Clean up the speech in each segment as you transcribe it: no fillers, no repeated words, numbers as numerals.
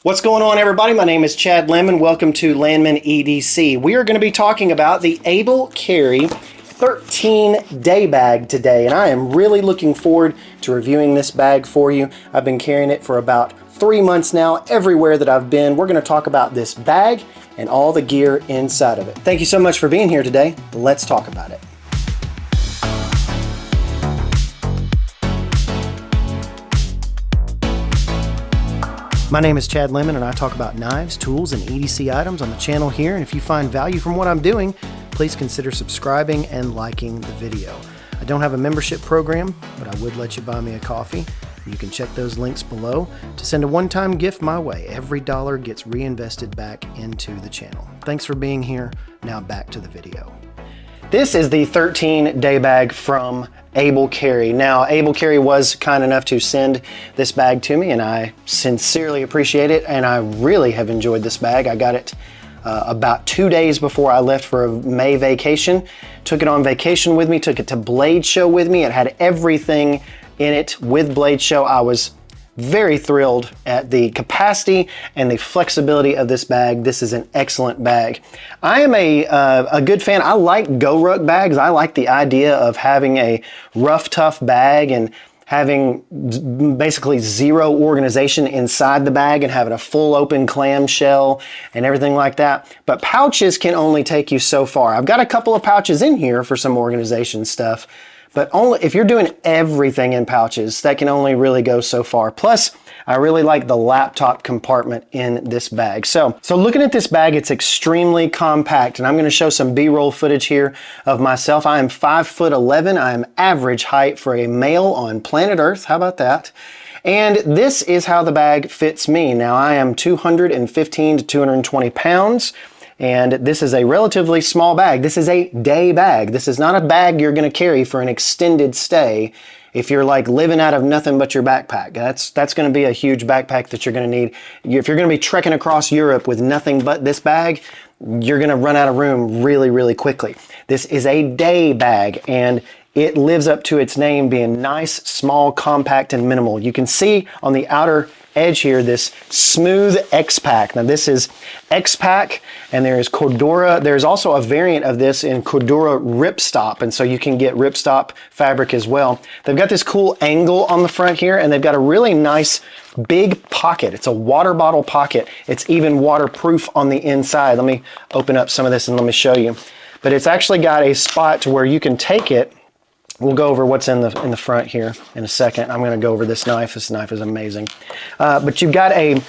What's going on, everybody? My name is Chad Landman. Welcome to Landman EDC. We are going to be talking about the Able Carry 13 Day Bag today, and I am really looking forward to reviewing this bag for you. I've been carrying it for about 3 months now. Everywhere that I've been, we're going to talk about this bag and all the gear inside of it. Thank you so much for being here today. Let's talk about it. My name is Chad Lemon, and I talk about knives, tools, and EDC items on the channel here. And if you find value from what I'm doing, please consider subscribing and liking the video. I don't have a membership program, but I would let you buy me a coffee. You can check those links below to send a one-time gift my way. Every dollar gets reinvested back into the channel. Thanks for being here. Now back to the video. This is the 13 Day Bag from Able Carry. Now, Able Carry was kind enough to send this bag to me, and I sincerely appreciate it, and I really have enjoyed this bag. I got it about 2 days before I left for a May vacation. Took it on vacation with me, took it to Blade Show with me. It had everything in it with Blade Show. I was very thrilled at the capacity and the flexibility of this bag. This is an excellent bag. I am a good fan. I like Go-Ruck bags. I like the idea of having a rough, tough bag and having basically zero organization inside the bag and having a full open clamshell and everything like that. But pouches can only take you so far. I've got a couple of pouches in here for some organization stuff, but only if you're doing everything in pouches, that can only really go so far. Plus, I really like the laptop compartment in this bag. So looking at this bag, it's extremely compact, and I'm going to show some B-roll footage here of myself. I am 5'11". I am average height for a male on planet Earth. How about that? And this is how the bag fits me. Now, I am 215 to 220 pounds. And this is a relatively small bag. This is a day bag. This is not a bag you're going to carry for an extended stay if you're like living out of nothing but your backpack. That's going to be a huge backpack that you're going to need. If you're going to be trekking across Europe with nothing but this bag, you're going to run out of room really, really quickly. This is a day bag, and it lives up to its name, being nice, small, compact, and minimal. You can see on the outer edge here this smooth X-Pac. Now this is X-Pac, and there is Cordura. There's also a variant of this in Cordura Ripstop, and so you can get Ripstop fabric as well. They've got this cool angle on the front here, and they've got a really nice big pocket. It's a water bottle pocket. It's even waterproof on the inside. Let me open up some of this and let me show you. But it's actually got a spot to where you can take it. We'll go over what's in the front here in a second. I'm going to go over this knife. This knife is amazing. But you've got a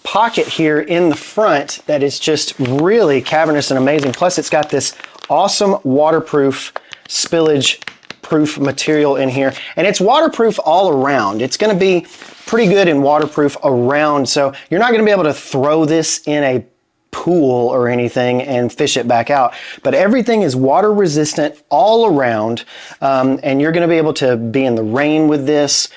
pocket here in the front that is just really cavernous and amazing. Plus, it's got this awesome waterproof, spillage-proof material in here. And it's waterproof all around. It's going to be pretty good in waterproof around. So you're not going to be able to throw this in a pool or anything and fish it back out, but everything is water resistant all around, and you're going to be able to be in the rain with this,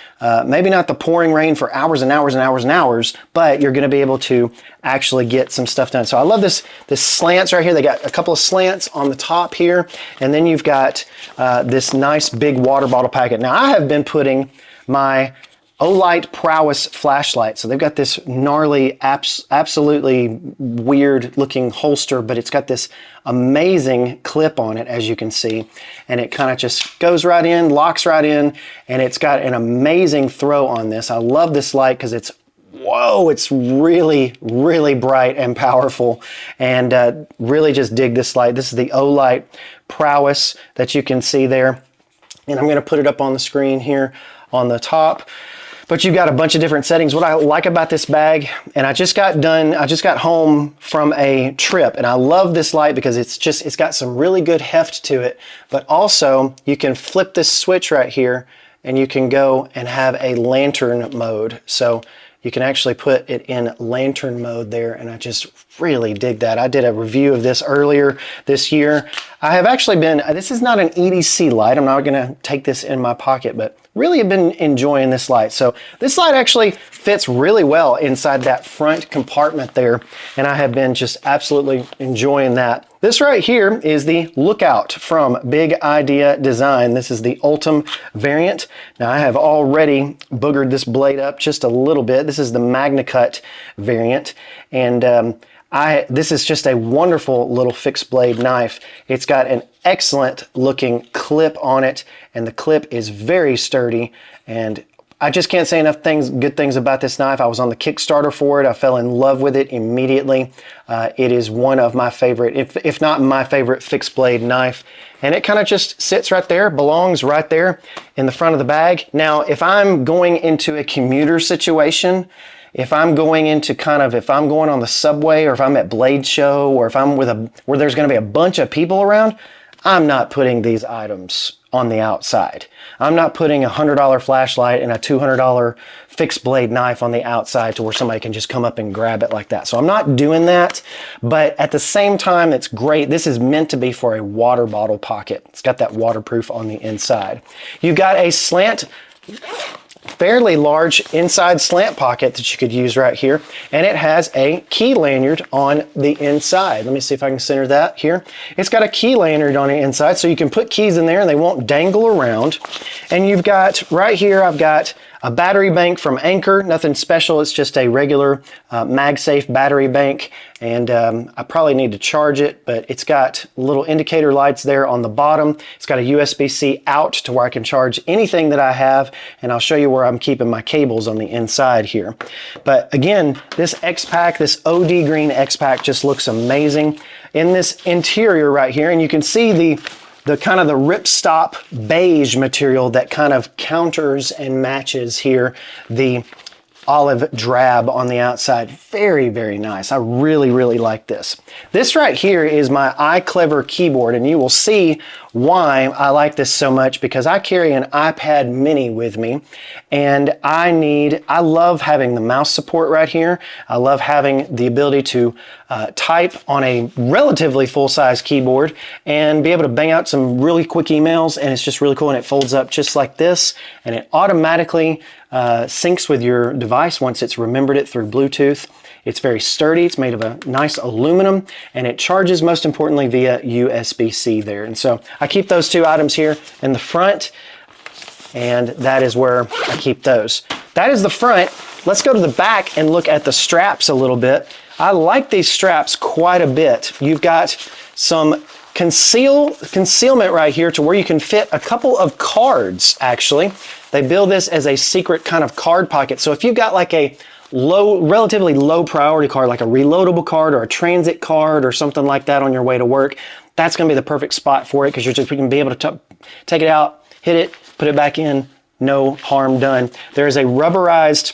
maybe not the pouring rain for hours and hours and hours and hours, but you're going to be able to actually get some stuff done. So I love this slants right here. They got a couple of slants on the top here, and then you've got this nice big water bottle packet. Now I have been putting my Olight Prowess flashlight. So they've got this gnarly, absolutely weird looking holster, but it's got this amazing clip on it, as you can see. And it kind of just goes right in, locks right in, and it's got an amazing throw on this. I love this light because it's, whoa, it's really, really bright and powerful. And really just dig this light. This is the Olight Prowess that you can see there. And I'm going to put it up on the screen here on the top. But you've got a bunch of different settings. What I like about this bag, and I just got home from a trip, and I love this light because it's got some really good heft to it, but also you can flip this switch right here and you can go and have a lantern mode. So you can actually put it in lantern mode there, and I just really dig that. I did a review of this earlier this year. I have actually been, this is not an EDC light. I'm not gonna take this in my pocket, but really have been enjoying this light. So this light actually fits really well inside that front compartment there, and I have been just absolutely enjoying that This right here is the Lookout from Big Idea Design. This is the Ultim variant. Now I have already boogered this blade up just a little bit. This is the MagnaCut variant, and this is just a wonderful little fixed blade knife. It's got an excellent looking clip on it, and the clip is very sturdy, and I just can't say enough good things about this knife. I was on the Kickstarter for it. I fell in love with it immediately. It is one of my favorite, if not my favorite, fixed blade knife. And it kind of just sits right there, belongs right there in the front of the bag. Now, if I'm going into a commuter situation, if I'm going into if I'm going on the subway, or if I'm at Blade Show, or if I'm where there's going to be a bunch of people around, I'm not putting these items on the outside. I'm not putting a $100 flashlight and a $200 fixed blade knife on the outside to where somebody can just come up and grab it like that. So I'm not doing that, but at the same time, it's great. This is meant to be for a water bottle pocket. It's got that waterproof on the inside. You've got a fairly large inside slant pocket that you could use right here, and it has a key lanyard on the inside. Let me see if I can center that here. It's got a key lanyard on the inside, so you can put keys in there and they won't dangle around. And you've got right here, I've got a battery bank from Anker. Nothing special, it's just a regular MagSafe battery bank, and I probably need to charge it, but it's got little indicator lights there on the bottom. It's got a USB-C out to where I can charge anything that I have, and I'll show you where I'm keeping my cables on the inside here. But again, this X-Pac, this OD green X-Pac just looks amazing in this interior right here, and you can see the kind of the ripstop beige material that kind of counters and matches here the olive drab on the outside. Very, very nice. I really, really like this. This right here is my iClever keyboard, and you will see why I like this so much, because I carry an iPad mini with me, and I love having the mouse support right here. I love having the ability to type on a relatively full-size keyboard and be able to bang out some really quick emails, and it's just really cool, and it folds up just like this, and it automatically syncs with your device once it's remembered it through Bluetooth. It's very sturdy, it's made of a nice aluminum, and it charges most importantly via USB-C there. And so I keep those two items here in the front, and that is where I keep those. That is the front. Let's go to the back and look at the straps a little bit. I like these straps quite a bit. You've got some concealment right here to where you can fit a couple of cards, actually. They build this as a secret kind of card pocket. So if you've got like a relatively low priority card, like a reloadable card or a transit card or something like that on your way to work, that's going to be the perfect spot for it, because you're just going to be able to take it out, hit it, put it back in, no harm done. There is a rubberized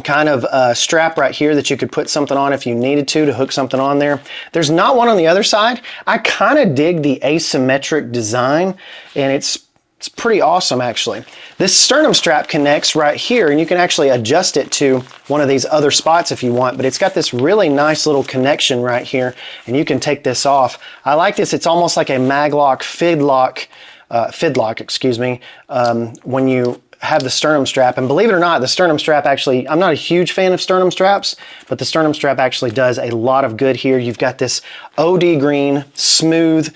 kind of strap right here that you could put something on if you needed to hook something on there. There's not one on the other side. I kind of dig the asymmetric design, and it's pretty awesome actually. This sternum strap connects right here, and you can actually adjust it to one of these other spots if you want, but it's got this really nice little connection right here, and you can take this off. I like this. It's almost like a maglock fidlock, excuse me, when you have the sternum strap. And believe it or not, the sternum strap actually, I'm not a huge fan of sternum straps, but the sternum strap actually does a lot of good here. You've got this OD green, smooth,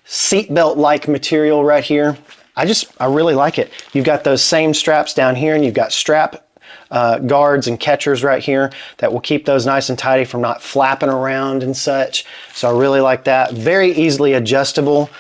seatbelt-like material right here. I really like it. You've got those same straps down here, and you've got strap guards and catchers right here that will keep those nice and tidy from not flapping around and such. So I really like that. Very easily adjustable.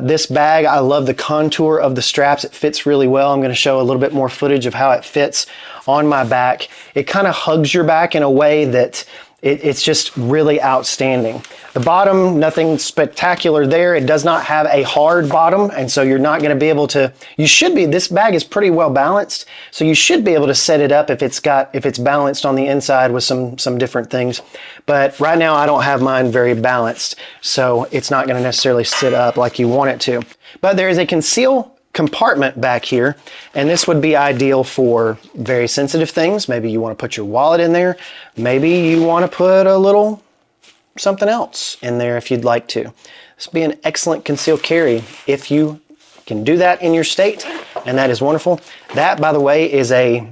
This bag, I love the contour of the straps. It fits really well. I'm going to show a little bit more footage of how it fits on my back. It kind of hugs your back in a way that it's just really outstanding. The bottom, nothing spectacular there. It does not have a hard bottom, and so you're not going to be able to, this bag is pretty well balanced, so you should be able to set it up if it's balanced on the inside with some different things. But right now I don't have mine very balanced, so it's not going to necessarily sit up like you want it to. But there is a conceal compartment back here, and this would be ideal for very sensitive things. Maybe you want to put your wallet in there. Maybe you want to put a little something else in there if you'd like to. This would be an excellent concealed carry if you can do that in your state, and that is wonderful. That, by the way, is a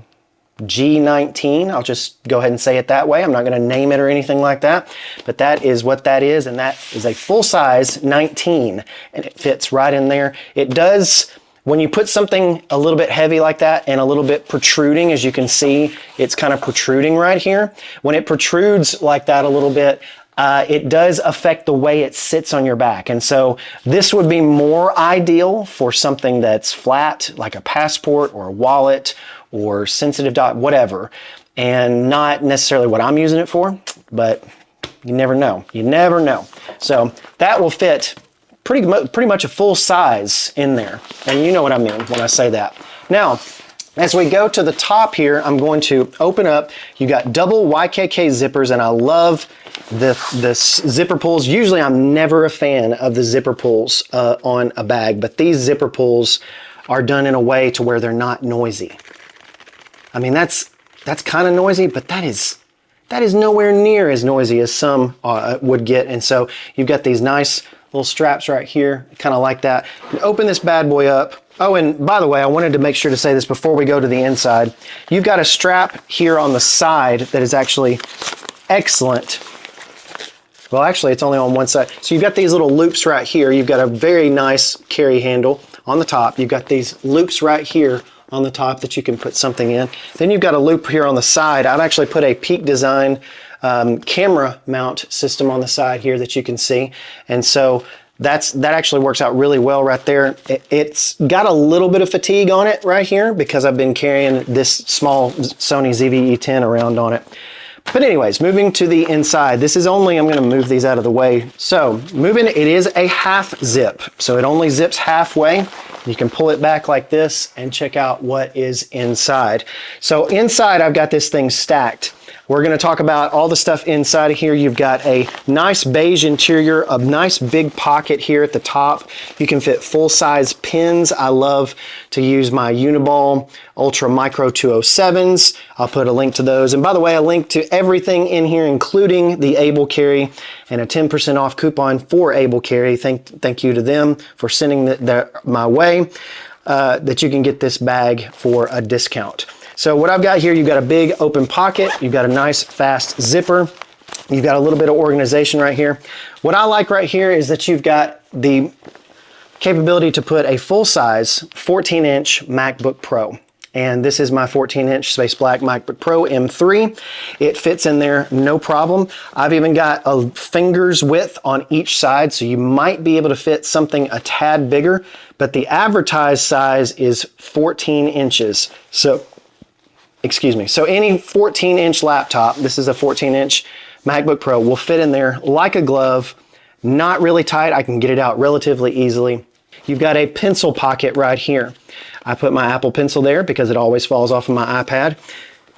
G19. I'll just go ahead and say it that way. I'm not going to name it or anything like that, but that is what that is, and that is a full-size 19, and it fits right in there. It does, when you put something a little bit heavy like that and a little bit protruding, as you can see, it's kind of protruding right here. When it protrudes like that a little bit, it does affect the way it sits on your back. And so this would be more ideal for something that's flat, like a passport or a wallet or sensitive dot, whatever, and not necessarily what I'm using it for, but you never know. You never know. So that will fit pretty much a full size in there. And you know what I mean when I say that. Now, as we go to the top here, I'm going to open up. You got double YKK zippers, and I love the zipper pulls. Usually I'm never a fan of the zipper pulls on a bag, but these zipper pulls are done in a way to where they're not noisy. I mean, that's kind of noisy, but that is nowhere near as noisy as some would get. And so you've got these nice little straps right here, kind of like that. You open this bad boy up. Oh, and by the way, I wanted to make sure to say this before we go to the inside. You've got a strap here on the side that is actually excellent. Well, actually, it's only on one side. So you've got these little loops right here. You've got a very nice carry handle on the top. You've got these loops right here on the top that you can put something in. Then you've got a loop here on the side. I've actually put a Peak Design camera mount system on the side here that you can see. And so that actually works out really well right there. It's got a little bit of fatigue on it right here because I've been carrying this small Sony ZV-E10 around on it. But anyways, moving to the inside, this is only, I'm going to move these out of the way. So moving, it is a half zip. So it only zips halfway. You can pull it back like this and check out what is inside. So inside, I've got this thing stacked. We're going to talk about all the stuff inside of here. You've got a nice beige interior, a nice big pocket here at the top. You can fit full-size pins. I love to use my Uniball Ultra Micro 207s. I'll put a link to those. And by the way, a link to everything in here, including the Able Carry and a 10% off coupon for Able Carry. Thank you to them for sending that my way, that you can get this bag for a discount. So what I've got here, you've got a big open pocket, you've got a nice fast zipper, you've got a little bit of organization right here. What I like right here is that you've got the capability to put a full-size 14-inch MacBook Pro. And this is my 14-inch Space Black MacBook Pro M3. It fits in there no problem. I've even got a finger's width on each side, so you might be able to fit something a tad bigger, but the advertised size is 14 inches. So any 14-inch laptop, this is a 14-inch MacBook Pro, will fit in there like a glove, not really tight. I can get it out relatively easily. You've got a pencil pocket right here. I put my Apple Pencil there because it always falls off of my iPad.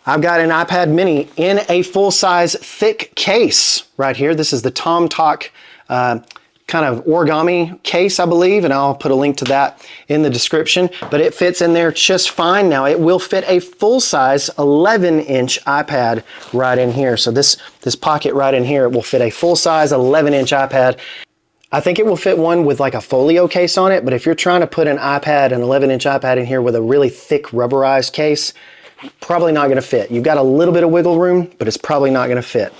I've got an iPad mini in a full-size thick case right here. This is the TomTalk kind of origami case, I believe, and I'll put a link to that in the description, but it fits in there just fine. Now it will fit a full-size 11-inch iPad right in here. So this pocket right in here, it will fit a full-size 11-inch iPad. I think it will fit one with like a folio case on it, but if you're trying to put an 11-inch iPad in here with a really thick rubberized case, probably not gonna fit. You've got a little bit of wiggle room, but it's probably not gonna fit.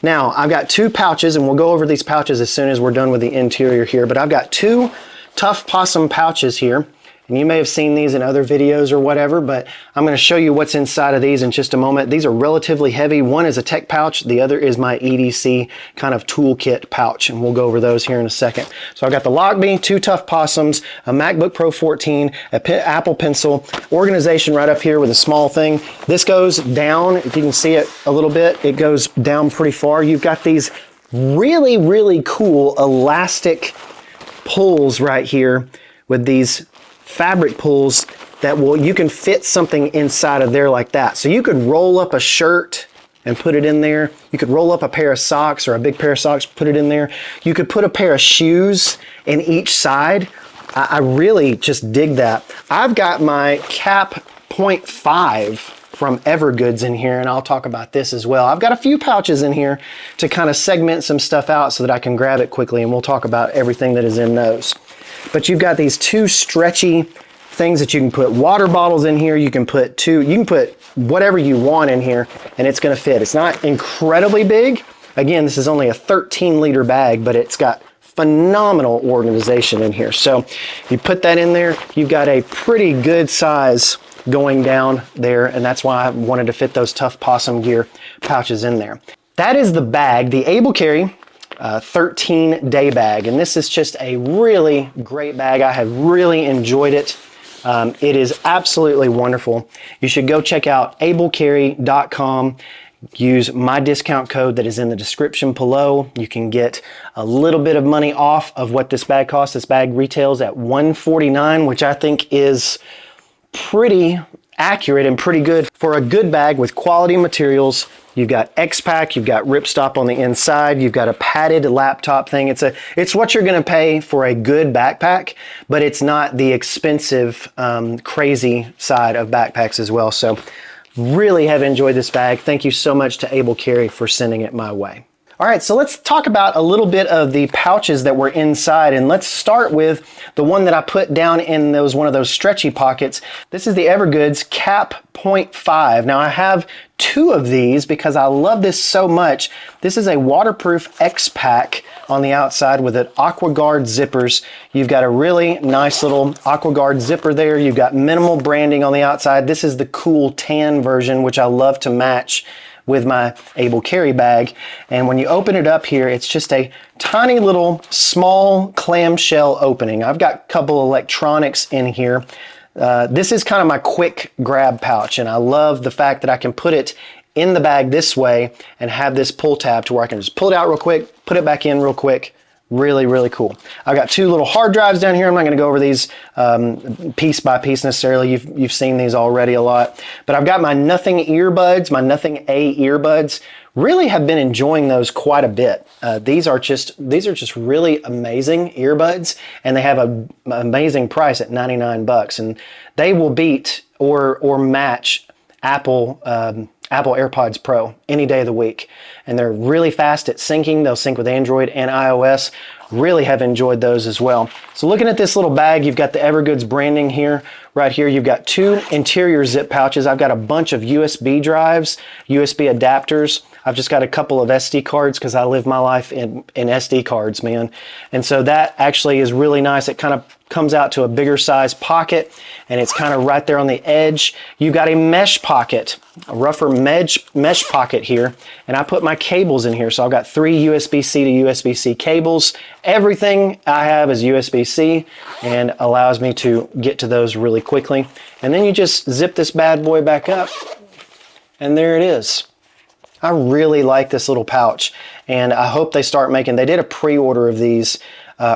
Now, I've got two pouches, and we'll go over these pouches as soon as we're done with the interior here, but I've got two Tough Possum pouches here, and you may have seen these in other videos or whatever, but I'm going to show you what's inside of these in just a moment. These are relatively heavy. One is a tech pouch, the other is my EDC kind of toolkit pouch, and we'll go over those here in a second. So I've got the Lockbee, two Tough Possums, a MacBook Pro 14, Apple Pencil, organization right up here with a small thing. This goes down, if you can see it a little bit, it goes down pretty far. You've got these really, really cool elastic pulls right here with these fabric pulls that you can fit something inside of there like that. So you could roll up a shirt and put it in there. You could roll up a pair of socks or a big pair of socks, put it in there. You could put a pair of shoes in each side. I really just dig that. I've got my Cap 0.5 from Evergoods in here, and I'll talk about this as well. I've got a few pouches in here to kind of segment some stuff out so that I can grab it quickly, and we'll talk about everything that is in those. But you've got these two stretchy things that you can put water bottles in here. You can put whatever you want in here and it's going to fit. It's not incredibly big. Again, this is only a 13-liter bag, but it's got phenomenal organization in here. So you put that in there, you've got a pretty good size going down there, and that's why I wanted to fit those Tough Possum Gear pouches in there. That is the bag, the Able Carry 13 Day Bag, and this is just a really great bag. I have really enjoyed it. It is absolutely wonderful. You should go check out ablecarry.com. Use my discount code that is in the description below. You can get a little bit of money off of what this bag costs. This bag retails at $149, which I think is pretty accurate and pretty good for a good bag with quality materials. You've got X-Pac, you've got ripstop on the inside, you've got a padded laptop thing. It's what you're gonna pay for a good backpack, but it's not the expensive, crazy side of backpacks as well. So really have enjoyed this bag. Thank you so much to Able Carry for sending it my way. All right, so let's talk about a little bit of the pouches that were inside, and let's start with the one that I put down in one of those stretchy pockets. This is the Evergoods Cap 0.5. Now I have two of these because I love this so much. This is a waterproof X-Pac on the outside with an AquaGuard zippers. You've got a really nice little AquaGuard zipper there. You've got minimal branding on the outside. This is the cool tan version, which I love to match with my Able Carry bag. And when you open it up here, it's just a tiny little small clamshell opening. I've got a couple electronics in here. This is kind of my quick grab pouch, and I love the fact that I can put it in the bag this way and have this pull tab to where I can just pull it out real quick, put it back in real quick. Really, really cool. I've got two little hard drives down here. I'm not going to go over these piece by piece necessarily. You've seen these already a lot. But I've got my Nothing earbuds, my Nothing A earbuds. Really have been enjoying those quite a bit. These are just really amazing earbuds, and they have an amazing price at 99 bucks, and they will beat or match Apple AirPods Pro any day of the week. And they're really fast at syncing. They'll sync with Android and iOS. Really have enjoyed those as well. So looking at this little bag, you've got the Evergoods branding here. Right here, you've got two interior zip pouches. I've got a bunch of USB drives, USB adapters. I've just got a couple of SD cards because I live my life in SD cards, man. And so that actually is really nice. It kind of comes out to a bigger size pocket, and it's kind of right there on the edge. You've got a mesh pocket, a rougher mesh pocket here, and I put my cables in here. So I've got 3 USB-C to USB-C cables. Everything I have is USB-C and allows me to get to those really quickly. And then you just zip this bad boy back up, and there it is. I really like this little pouch, and I hope they start making. They did a pre-order of these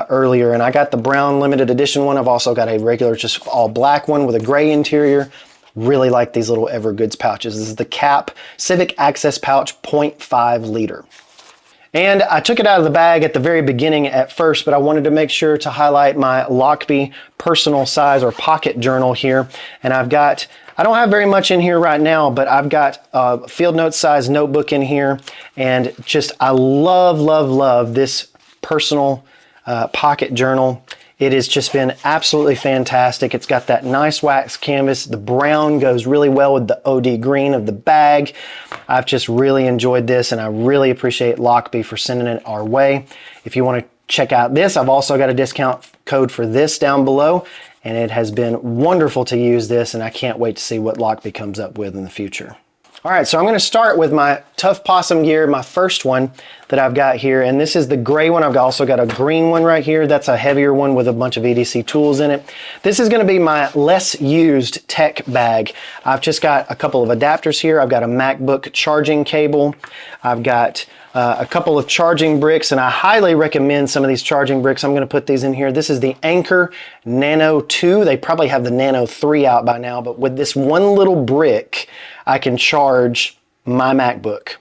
earlier, and I got the brown limited edition one. I've also got a regular, just all black one with a gray interior. Really like these little Evergoods pouches. This is the Cap Civic Access Pouch 0.5 liter. And I took it out of the bag at the very beginning at first, but I wanted to make sure to highlight my Lockbee personal size or pocket journal here. And I don't have very much in here right now, but I've got a field notes size notebook in here. And just, I love this personal pocket journal. It has just been absolutely fantastic. It's got that nice wax canvas. The brown goes really well with the OD green of the bag. I've just really enjoyed this, and I really appreciate Lockbee for sending it our way. If you want to check out this, I've also got a discount code for this down below, and it has been wonderful to use this, and I can't wait to see what Lockbee comes up with in the future. All right, so I'm going to start with my Tough Possum Gear, my first one that I've got here, and this is the gray one. I've also got a green one right here. That's a heavier one with a bunch of EDC tools in it. This is going to be my less used tech bag. I've just got a couple of adapters here. I've got a MacBook charging cable. I've got a couple of charging bricks, and I highly recommend some of these charging bricks. I'm going to put these in here. This is the Anker Nano 2. They probably have the Nano 3 out by now, but with this one little brick, I can charge my MacBook.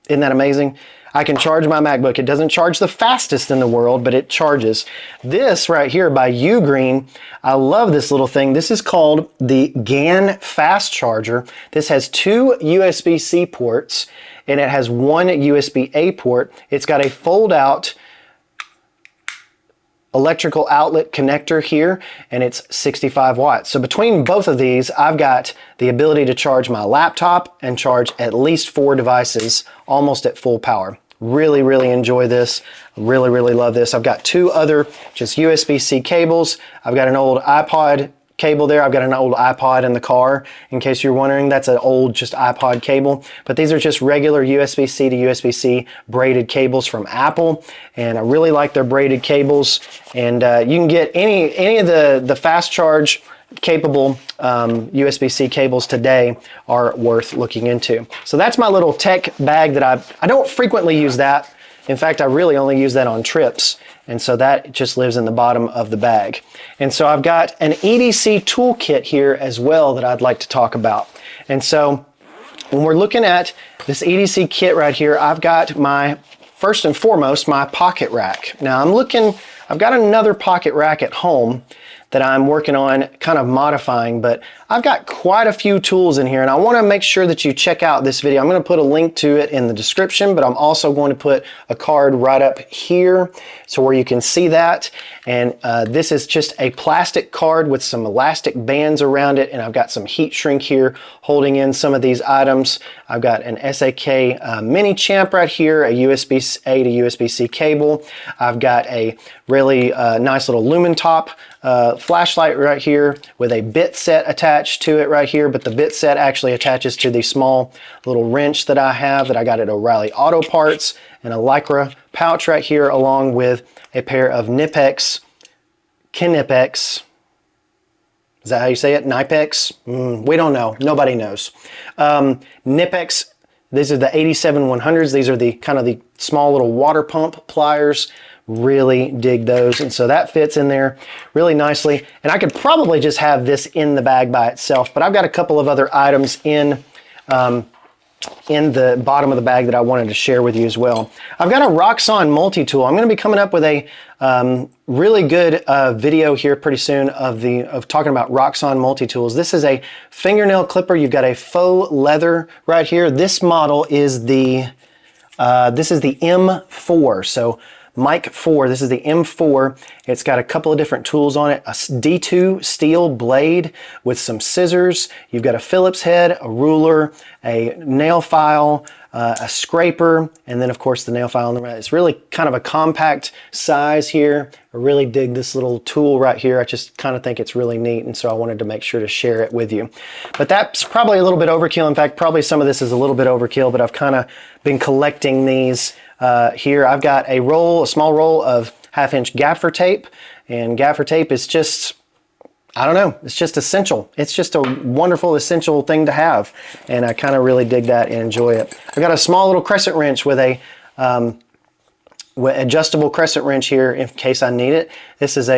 Isn't that amazing? I can charge my MacBook. It doesn't charge the fastest in the world, but it charges. This right here by Ugreen, I love this little thing. This is called the GAN Fast Charger. This has 2 USB-C ports, and it has 1 USB-A port. It's got a fold-out electrical outlet connector here, and it's 65 watts. So between both of these, I've got the ability to charge my laptop and charge at least 4 devices almost at full power. Really, really enjoy this. Really, really love this. I've got 2 other just USB-C cables. I've got an old iPod cable there. I've got an old iPod in the car, in case you're wondering. That's an old just iPod cable, but these are just regular USB-C to USB-C braided cables from Apple, and I really like their braided cables. And you can get any of the fast charge capable USB-C cables today are worth looking into. So that's my little tech bag that I don't frequently use that. In fact, I really only use that on trips. And so that just lives in the bottom of the bag. And so I've got an EDC toolkit here as well that I'd like to talk about. And so when we're looking at this EDC kit right here, I've got my, first and foremost, my pocket rack. Now I've got another pocket rack at home that I'm working on kind of modifying, but I've got quite a few tools in here, and I want to make sure that you check out this video. I'm going to put a link to it in the description, but I'm also going to put a card right up here so where you can see that. And this is just a plastic card with some elastic bands around it, and I've got some heat shrink here holding in some of these items. I've got an SAK mini champ right here, a USB-A to USB-C cable. I've got a really nice little lumen top flashlight right here with a bit set attached to it right here, but the bit set actually attaches to the small little wrench that I have that I got at O'Reilly Auto Parts, and a Lycra pouch right here along with a pair of Knipex, Knipex, is that how you say it? Knipex? We don't know. Nobody knows. Knipex, these are the 87-100s. These are the kind of the small little water pump pliers. Really dig those, and so that fits in there really nicely. And I could probably just have this in the bag by itself, but I've got a couple of other items in the bottom of the bag that I wanted to share with you as well. I've got a Roxxon multi-tool. I'm going to be coming up with a really good video here pretty soon of talking about Roxxon multi-tools. This is a fingernail clipper. You've got a faux leather right here. This model is the M4. So Mic 4, this is the M4. It's got a couple of different tools on it. A D2 steel blade with some scissors. You've got a Phillips head, a ruler, a nail file, a scraper, and then of course the nail file on the right. It's really kind of a compact size here. I really dig this little tool right here. I just kind of think it's really neat, and so I wanted to make sure to share it with you. But that's probably a little bit overkill. In fact, probably some of this is a little bit overkill, but I've kind of been collecting these here. I've got a small roll of 1/2-inch gaffer tape, and gaffer tape is just, I don't know, it's just essential. It's just a wonderful, essential thing to have, and I kind of really dig that and enjoy it. I've got a small little crescent wrench with a adjustable crescent wrench here in case I need it. This is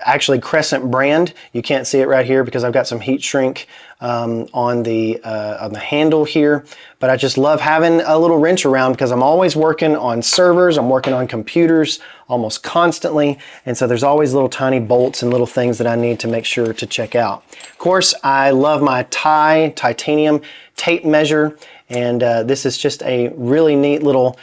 actually Crescent brand. You can't see it right here because I've got some heat shrink on the handle here, but I just love having a little wrench around because I'm always working on servers, I'm working on computers almost constantly, and so there's always little tiny bolts and little things that I need to make sure to check out. Of course, I love my titanium tape measure, and this is just a really neat little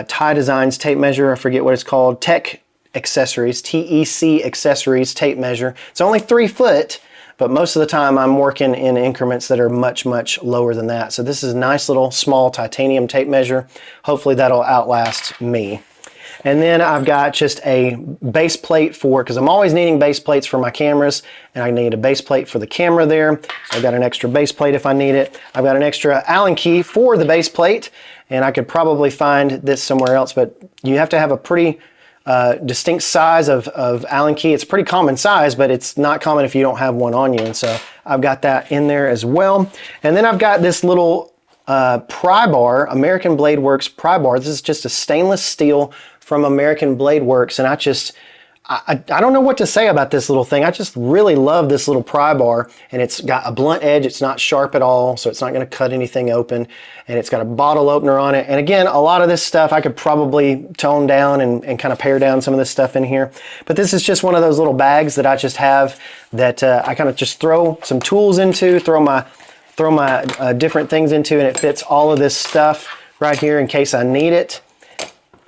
Tie Designs tape measure. I forget what it's called. Tech Accessories, TEC Accessories tape measure. It's only 3 foot, but most of the time I'm working in increments that are much, much lower than that. So this is a nice little small titanium tape measure. Hopefully that'll outlast me. And then I've got just a base plate because I'm always needing base plates for my cameras, and I need a base plate for the camera there. I've got an extra base plate if I need it. I've got an extra Allen key for the base plate, and I could probably find this somewhere else, but you have to have a pretty distinct size of Allen key. It's a pretty common size, but it's not common if you don't have one on you, and so I've got that in there as well. And then I've got this little pry bar, American Blade Works pry bar. This is just a stainless steel from American Blade Works, and I don't know what to say about this little thing. I just really love this little pry bar, and it's got a blunt edge. It's not sharp at all, so it's not going to cut anything open, and it's got a bottle opener on it. And again, a lot of this stuff I could probably tone down and kind of pare down some of this stuff in here, but this is just one of those little bags that I just have that I kind of just throw some tools into, throw my different things into, and it fits all of this stuff right here in case I need it.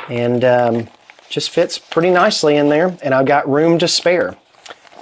And just fits pretty nicely in there, and I've got room to spare.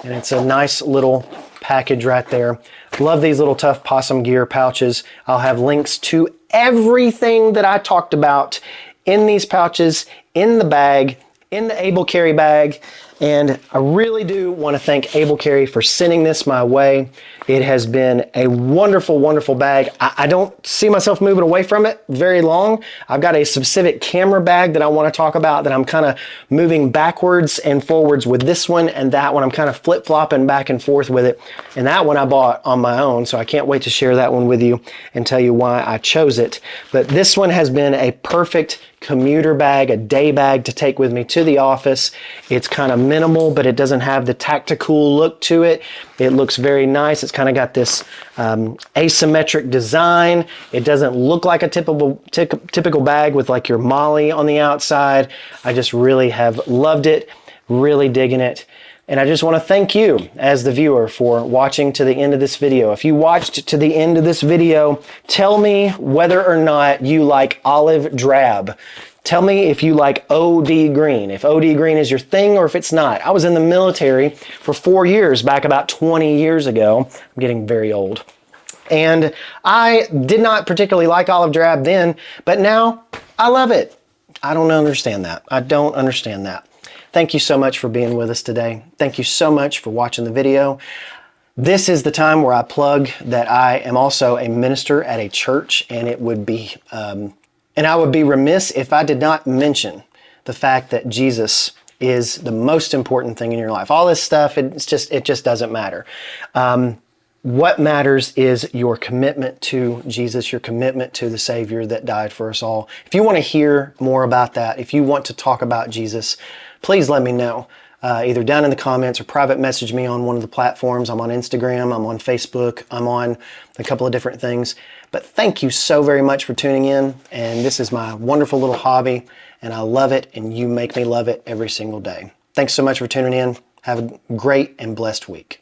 And it's a nice little package right there. Love these little Tough Possum Gear pouches. I'll have links to everything that I talked about in these pouches, in the bag, in the Able Carry bag. And I really do want to thank Able Carry for sending this my way. It has been a wonderful, wonderful bag. I don't see myself moving away from it very long. I've got a specific camera bag that I want to talk about that I'm kind of moving backwards and forwards with this one, and that one I'm kind of flip-flopping back and forth with it. And that one I bought on my own, so I can't wait to share that one with you and tell you why I chose it. But this one has been a perfect commuter bag, a day bag to take with me to the office. It's kind of minimal, but it doesn't have the tactical look to it. It looks very nice. It's kind of got this asymmetric design. It doesn't look like a typical bag with like your Molly on the outside. I just really have loved it, really digging it. And I just want to thank you as the viewer for watching to the end of this video. If you watched to the end of this video, tell me whether or not you like olive drab. Tell me if you like OD green, if OD green is your thing or if it's not. I was in the military for 4 years, back about 20 years ago. I'm getting very old. And I did not particularly like olive drab then, but now I love it. I don't understand that. I don't understand that. Thank you so much for being with us today. Thank you so much for watching the video. This is the time where I plug that I am also a minister at a church, and it would be, and I would be remiss if I did not mention the fact that Jesus is the most important thing in your life. All this stuff, it just doesn't matter. What matters is your commitment to Jesus, your commitment to the Savior that died for us all. If you want to hear more about that, if you want to talk about Jesus, please let me know. Either down in the comments or private message me on one of the platforms. I'm on Instagram, I'm on Facebook, I'm on a couple of different things. But thank you so very much for tuning in. And this is my wonderful little hobby, and I love it, and you make me love it every single day. Thanks so much for tuning in. Have a great and blessed week.